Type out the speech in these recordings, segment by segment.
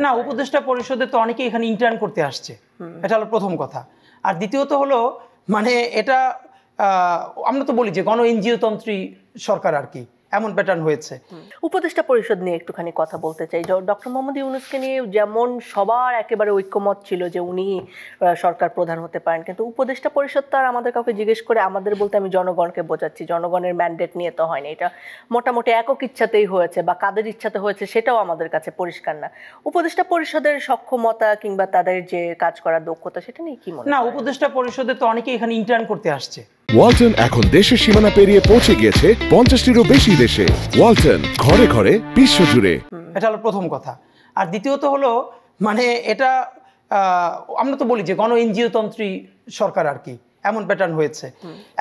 না, উপদেষ্টা পরিষদে তো অনেকেই এখানে ইন্টার্ন করতে আসছে, এটা হলো প্রথম কথা। আর দ্বিতীয়ত হলো মানে এটা আমরা তো বলি যে গণ এনজিও তন্ত্রী সরকার আর কি, এমন প্যাটার্ন হয়েছে। উপদেষ্টা পরিষদ নিয়ে একটুখানি কথা বলতে চাই। ডক্টর মোহাম্মদ ইউনূসকে নিয়ে যেমন সবার একেবারে ঐক্যমত ছিল যে উনি সরকার প্রধান হতে পারেন, কিন্তু উপদেষ্টা পরিষদ তো আর আমাদের কাউকে জিজ্ঞেস করে, আমাদের বলতে আমি জনগণকে বোঝাচ্ছি, জনগণের ম্যান্ডেট নিয়ে তো হয়নি, এটা মোটামুটি একক ইচ্ছাতেই হয়েছে বা কাদের ইচ্ছাতে হয়েছে সেটাও আমাদের কাছে পরিষ্কার না। উপদেষ্টা পরিষদের সক্ষমতা কিংবা তাদের যে কাজ করার দক্ষতা সেটা নিয়ে কি মনে হয়? না, উপদেষ্টা পরিষদে তো অনেকেই এখানে ইন্টার্ন করতে আসছে। ওয়ালটন এখন দেশের সীমানা পেরিয়ে পৌঁছে গিয়েছে 50টিরও বেশি দেশে। ওয়ালটন, ঘরে ঘরে বিশ্বজুড়ে। এটা হলো প্রথম কথা। আর দ্বিতীয়ত হলো মানে এটা আমরা তো বলি যে গণ এনজিও তন্ত্রী সরকার আর কি, এমন প্যাটার্ন হয়েছে।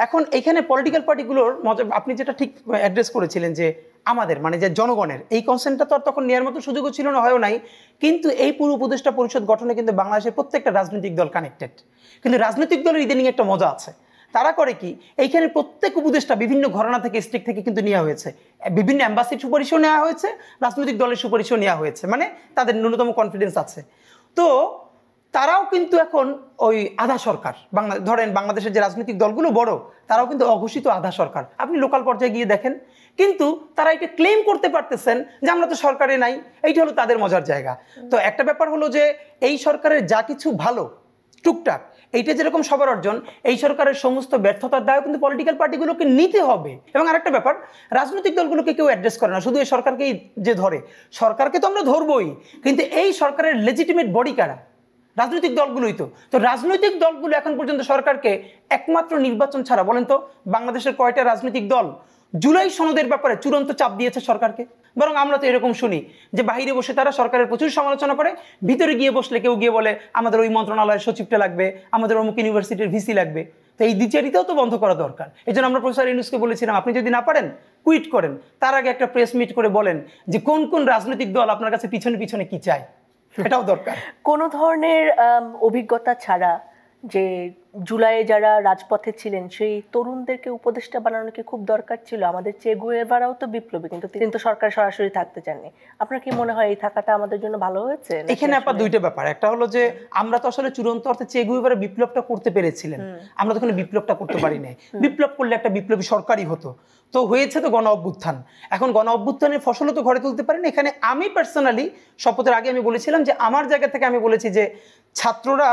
এখন এখানে পলিটিক্যাল পার্টিগুলোর মজা, আপনি যেটা ঠিক অ্যাড্রেস করেছিলেন যে আমাদের মানে যে জনগণের এই কনসেন্টটা তো আর তখন নেওয়ার মতো সুযোগও ছিল না, হয়ও নাই। কিন্তু এই পুরো উপদেষ্টা পরিষদ গঠনে কিন্তু বাংলাদেশের প্রত্যেকটা রাজনৈতিক দল কানেক্টেড। কিন্তু রাজনৈতিক দলের ইদানিং একটা মজা আছে, তারা করে কি, এইখানে প্রত্যেক উপদেষ্টা বিভিন্ন ঘরানা থেকে স্টেট থেকে কিন্তু নেওয়া হয়েছে, বিভিন্ন অ্যাম্বাসির সুপারিশও নেওয়া হয়েছে, রাজনৈতিক দলের সুপারিশও নেওয়া হয়েছে, মানে তাদের ন্যূনতম কনফিডেন্স আছে। তো তারাও কিন্তু এখন ওই আধা সরকার, ধরেন বাংলাদেশের যে রাজনৈতিক দলগুলো বড়, তারাও কিন্তু অঘোষিত আধা সরকার। আপনি লোকাল পর্যায়ে গিয়ে দেখেন, কিন্তু তারা এটা ক্লেম করতে পারতেছেন যে আমরা তো সরকারে নাই। এইটা হলো তাদের মজার জায়গা। তো একটা ব্যাপার হলো যে এই সরকারের যা কিছু ভালো টুকটাক, এইটা যেরকম সবার অর্জন, এই সরকারের সমস্ত ব্যর্থতার দায় কিন্তু পলিটিক্যাল পার্টিগুলোকে নিতে হবে। এবং আরেকটা ব্যাপার, রাজনৈতিক দলগুলোকে কেউ অ্যাড্রেস করে না, শুধু এই সরকারকেই যে ধরে। সরকারকে তো আমরা ধরবই, কিন্তু এই সরকারের লেজিটিমেট বডি কারা? রাজনৈতিক দলগুলোই তো। তো রাজনৈতিক দলগুলো এখন পর্যন্ত সরকারকে একমাত্র নির্বাচন ছাড়া, বলেন তো বাংলাদেশের কয়টা রাজনৈতিক দল জুলাই সনদের ব্যাপারে চূড়ান্ত চাপ দিয়েছে সরকারকে? বরং আমরা তো এরকম শুনি যে বাইরে বসে তারা সরকারের প্রচুর সমালোচনা করে, ভিতরে গিয়ে বসলে কেউ গিয়ে বলে আমাদের ওই মন্ত্রণালয়ের সচিবটা লাগবে, আমাদের অমুক ইউনিভার্সিটির ভিসি লাগবে। তো এই দ্বিচারিতাও তো বন্ধ করা দরকার। এই জন্য আমরা প্রফেসর ইউনূসকে বলেছিলাম, আপনি যদি না পারেন কুইট করেন, তার আগে একটা প্রেস মিট করে বলেন যে কোন কোন রাজনৈতিক দল আপনার কাছে পিছনে পিছনে কি চায়, এটাও দরকার। কোনো ধরনের অভিজ্ঞতা ছাড়া যে জুলাইয়ে যারা রাজপথে ছিলেন সেই তরুণদেরকে উপদেষ্টা বানানো কি খুব দরকার ছিল? আমাদের চে গুয়েভারাও তো বিপ্লবী, কিন্তু তিনি তো সরকার সরাসরি থাকতে চাননি। আপনার কি মনে হয় এই থাকাটা আমাদের জন্য ভালো হয়েছে? এখানে আপনার দুইটা ব্যাপার, একটা হলো যে আমরা তো আসলে চূড়ান্ত অর্থে চে গুয়েভারা বিপ্লবটা করতে পেরেছিলেন, আমরা তখন বিপ্লবটা করতে পারি নাই। বিপ্লব করলে একটা বিপ্লবী সরকারই হতো। তো হয়েছে তো গণ অভ্যুত্থান, এখন গণ অভ্যুত্থানের ফসলও তো ঘরে তুলতে পারেন। এখানে আমি পার্সোনালি শপথের আগে আমি বলেছিলাম যে আমার জায়গা থেকে আমি বলেছি যে ছাত্ররা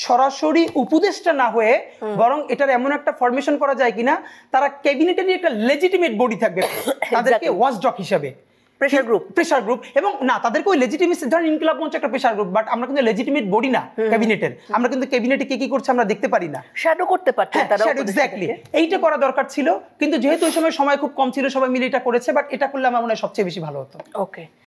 সরাসরি উপদেষ্টা না হয়ে বরং এটার এমন একটা ফরমেশন করা যায় কিনা তারা ক্যাবিনেটেরই একটা লেজিটিমেট বডি থাকবে, তাদেরকে ওয়াচডগ হিসাবে প্রেসার গ্রুপ এবং না তাদেরকে ওই লেজিটিমেসি, ধরেন ইনকিলাব মঞ্চ একটা প্রেসার গ্রুপ, বাট আমরা কিন্তু লেজিটিমেট বডি না ক্যাবিনেটের। আমরা কিন্তু ক্যাবিনেটে কে কি করছে আমরা দেখতে পারি না, শ্যাডো করতে পারতেন তারা। এক্স্যাক্টলি, এইটা করা দরকার ছিল। কিন্তু যেহেতু ওই সময় খুব কম ছিল, সবাই মিলে এটা করেছে, বাট এটা করলে আমার মনে হয় সবচেয়ে বেশি ভালো হতো। ওকে।